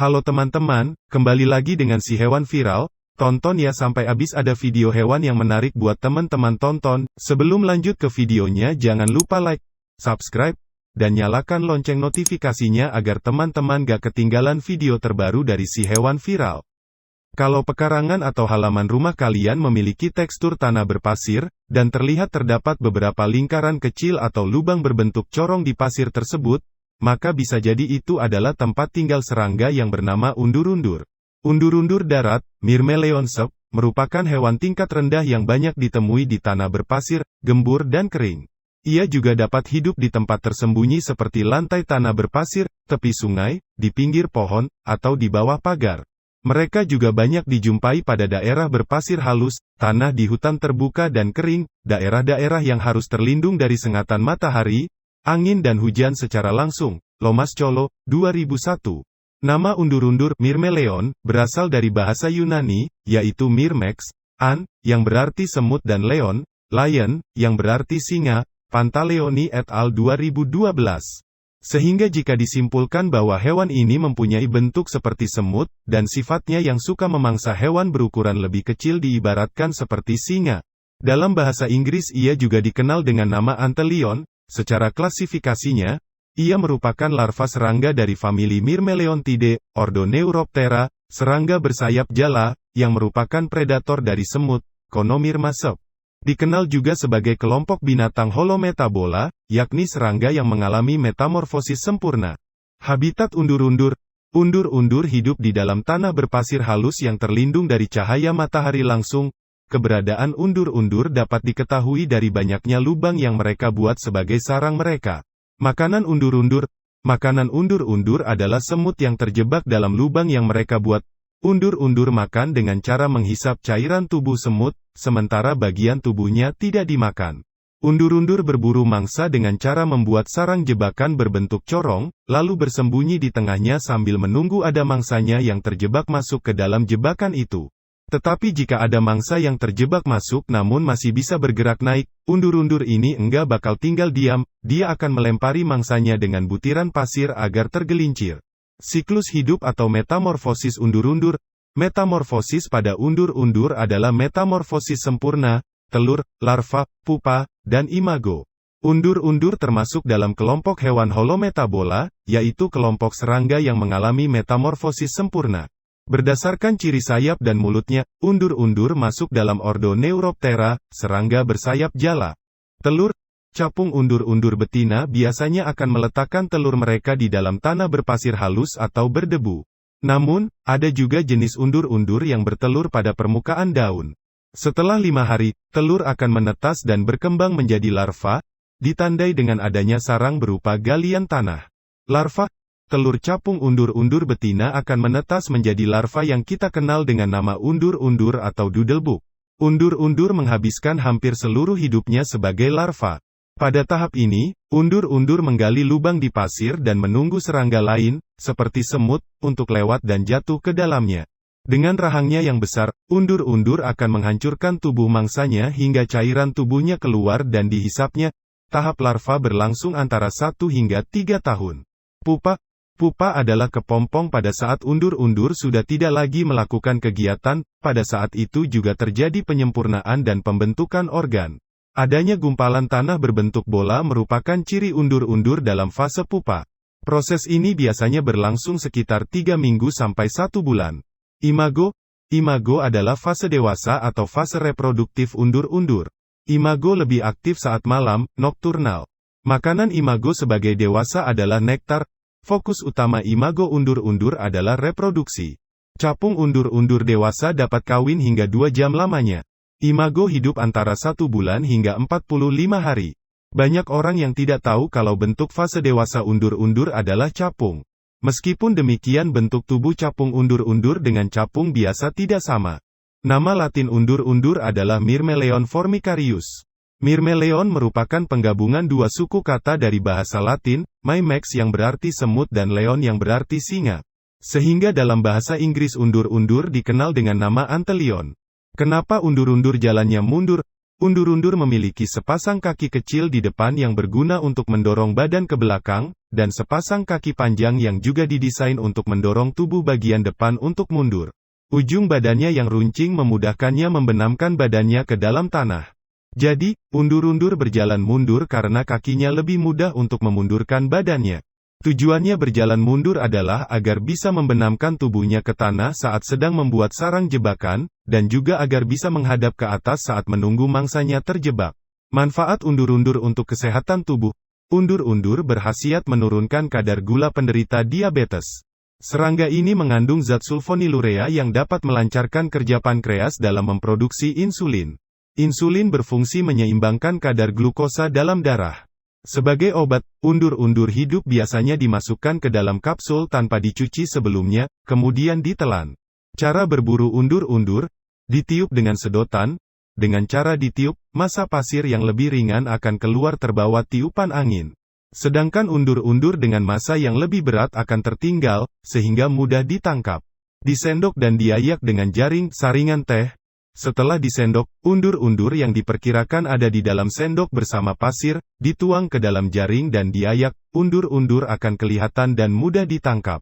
Halo teman-teman, kembali lagi dengan si hewan viral. Tonton ya sampai habis, ada video hewan yang menarik buat teman-teman tonton. Sebelum lanjut ke videonya, jangan lupa like, subscribe, dan nyalakan lonceng notifikasinya agar teman-teman gak ketinggalan video terbaru dari si hewan viral. Kalau pekarangan atau halaman rumah kalian memiliki tekstur tanah berpasir, dan terlihat terdapat beberapa lingkaran kecil atau lubang berbentuk corong di pasir tersebut, maka bisa jadi itu adalah tempat tinggal serangga yang bernama undur-undur. Undur-undur darat, Myrmeleon sep, merupakan hewan tingkat rendah yang banyak ditemui di tanah berpasir, gembur dan kering. Ia juga dapat hidup di tempat tersembunyi seperti lantai tanah berpasir, tepi sungai, di pinggir pohon, atau di bawah pagar. Mereka juga banyak dijumpai pada daerah berpasir halus, tanah di hutan terbuka dan kering, daerah-daerah yang harus terlindung dari sengatan matahari, angin dan hujan secara langsung. Lomas Colo, 2001. Nama undur-undur, Myrmeleon, berasal dari bahasa Yunani, yaitu Myrmex, an, yang berarti semut dan leon, lion, yang berarti singa, Pantaleoni et al. 2012. Sehingga jika disimpulkan bahwa hewan ini mempunyai bentuk seperti semut, dan sifatnya yang suka memangsa hewan berukuran lebih kecil diibaratkan seperti singa. Dalam bahasa Inggris ia juga dikenal dengan nama Antelion. Secara klasifikasinya, ia merupakan larva serangga dari famili Myrmeleontidae, ordo Neuroptera, serangga bersayap jala, yang merupakan predator dari semut, Conomyrma sep. Dikenal juga sebagai kelompok binatang holometabola, yakni serangga yang mengalami metamorfosis sempurna. Habitat undur-undur. Undur-undur hidup di dalam tanah berpasir halus yang terlindung dari cahaya matahari langsung. Keberadaan undur-undur dapat diketahui dari banyaknya lubang yang mereka buat sebagai sarang mereka. Makanan undur-undur. Makanan undur-undur adalah semut yang terjebak dalam lubang yang mereka buat. Undur-undur makan dengan cara menghisap cairan tubuh semut, sementara bagian tubuhnya tidak dimakan. Undur-undur berburu mangsa dengan cara membuat sarang jebakan berbentuk corong, lalu bersembunyi di tengahnya sambil menunggu ada mangsanya yang terjebak masuk ke dalam jebakan itu. Tetapi jika ada mangsa yang terjebak masuk namun masih bisa bergerak naik, undur-undur ini enggak bakal tinggal diam, dia akan melempari mangsanya dengan butiran pasir agar tergelincir. Siklus hidup atau metamorfosis undur-undur. Metamorfosis pada undur-undur adalah metamorfosis sempurna, telur, larva, pupa, dan imago. Undur-undur termasuk dalam kelompok hewan holometabola, yaitu kelompok serangga yang mengalami metamorfosis sempurna. Berdasarkan ciri sayap dan mulutnya, undur-undur masuk dalam ordo Neuroptera, serangga bersayap jala. Telur. Capung undur-undur betina biasanya akan meletakkan telur mereka di dalam tanah berpasir halus atau berdebu. Namun, ada juga jenis undur-undur yang bertelur pada permukaan daun. Setelah 5 hari, telur akan menetas dan berkembang menjadi larva, ditandai dengan adanya sarang berupa galian tanah. Larva. Telur capung undur-undur betina akan menetas menjadi larva yang kita kenal dengan nama undur-undur atau doodlebug. Undur-undur menghabiskan hampir seluruh hidupnya sebagai larva. Pada tahap ini, undur-undur menggali lubang di pasir dan menunggu serangga lain, seperti semut, untuk lewat dan jatuh ke dalamnya. Dengan rahangnya yang besar, undur-undur akan menghancurkan tubuh mangsanya hingga cairan tubuhnya keluar dan dihisapnya. Tahap larva berlangsung antara 1 hingga 3 tahun. Pupa. Pupa adalah kepompong pada saat undur-undur sudah tidak lagi melakukan kegiatan, pada saat itu juga terjadi penyempurnaan dan pembentukan organ. Adanya gumpalan tanah berbentuk bola merupakan ciri undur-undur dalam fase pupa. Proses ini biasanya berlangsung sekitar 3 minggu sampai 1 bulan. Imago. Imago adalah fase dewasa atau fase reproduktif undur-undur. Imago lebih aktif saat malam, nokturnal. Makanan imago sebagai dewasa adalah nektar. Fokus utama imago undur-undur adalah reproduksi. Capung undur-undur dewasa dapat kawin hingga 2 jam lamanya. Imago hidup antara 1 bulan hingga 45 hari. Banyak orang yang tidak tahu kalau bentuk fase dewasa undur-undur adalah capung. Meskipun demikian bentuk tubuh capung undur-undur dengan capung biasa tidak sama. Nama latin undur-undur adalah Myrmeleon formicarius. Myrmeleon merupakan penggabungan 2 suku kata dari bahasa Latin, Myrmex yang berarti semut dan leon yang berarti singa. Sehingga dalam bahasa Inggris undur-undur dikenal dengan nama Antelion. Kenapa undur-undur jalannya mundur? Undur-undur memiliki sepasang kaki kecil di depan yang berguna untuk mendorong badan ke belakang, dan sepasang kaki panjang yang juga didesain untuk mendorong tubuh bagian depan untuk mundur. Ujung badannya yang runcing memudahkannya membenamkan badannya ke dalam tanah. Jadi, undur-undur berjalan mundur karena kakinya lebih mudah untuk memundurkan badannya. Tujuannya berjalan mundur adalah agar bisa membenamkan tubuhnya ke tanah saat sedang membuat sarang jebakan, dan juga agar bisa menghadap ke atas saat menunggu mangsanya terjebak. Manfaat undur-undur untuk kesehatan tubuh. Undur-undur berkhasiat menurunkan kadar gula penderita diabetes. Serangga ini mengandung zat sulfonilurea yang dapat melancarkan kerja pankreas dalam memproduksi insulin. Insulin berfungsi menyeimbangkan kadar glukosa dalam darah. Sebagai obat, undur-undur hidup biasanya dimasukkan ke dalam kapsul tanpa dicuci sebelumnya, kemudian ditelan. Cara berburu undur-undur, ditiup dengan sedotan. Dengan cara ditiup, massa pasir yang lebih ringan akan keluar terbawa tiupan angin. Sedangkan undur-undur dengan massa yang lebih berat akan tertinggal, sehingga mudah ditangkap. Disendok dan diayak dengan jaring, saringan teh. Setelah disendok, undur-undur yang diperkirakan ada di dalam sendok bersama pasir, dituang ke dalam jaring dan diayak, undur-undur akan kelihatan dan mudah ditangkap.